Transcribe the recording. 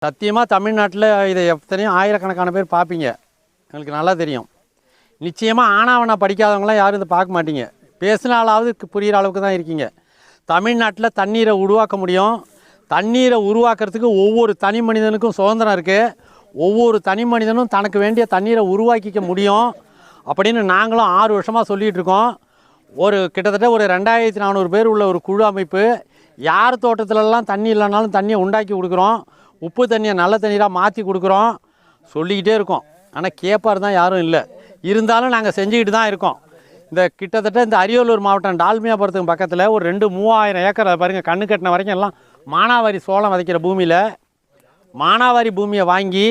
சத்தியமாக தமிழ்நாட்டில் இதை எத்தனையும் ஆயிரக்கணக்கான பேர் பார்ப்பீங்க, எங்களுக்கு நல்லா தெரியும். நிச்சயமாக ஆனாவனா படிக்காதவங்களாம் யாரும் இதை பார்க்க மாட்டீங்க. பேசினாலாவது புரிகிற அளவுக்கு தான் இருக்கீங்க. தமிழ்நாட்டில் தண்ணீரை உருவாக்க முடியும். தண்ணீரை உருவாக்குறதுக்கு ஒவ்வொரு தனி மனிதனுக்கும் சுதந்திரம் இருக்குது. ஒவ்வொரு தனி மனிதனும் தனக்கு வேண்டிய தண்ணீரை உருவாக்கிக்க முடியும் அப்படின்னு நாங்களும் 6 வருஷமாக சொல்லிகிட்டு இருக்கோம். கிட்டத்தட்ட ஒரு 2400 பேர் உள்ள ஒரு குழு அமைப்பு. யார் தோட்டத்திலலாம் தண்ணி இல்லைனாலும் தண்ணியை உண்டாக்கி கொடுக்குறோம். உப்பு தண்ணியை நல்ல தண்ணீராக மாற்றி கொடுக்குறோம். சொல்லிக்கிட்டே இருக்கோம். ஆனால் கேட்பார் தான் யாரும் இல்லை. இருந்தாலும் நாங்கள் செஞ்சுக்கிட்டு தான் இருக்கோம். கிட்டத்தட்ட இந்த அரியலூர் மாவட்டம் டால்மியாபுரத்துக்கு பக்கத்தில் ஒரு 2-3000 ஏக்கர் பாருங்கள், கண்ணு கட்டின வரைக்கும் எல்லாம் மானாவாரி சோளம் விதைக்கிற பூமியில் மானாவாரி பூமியை வாங்கி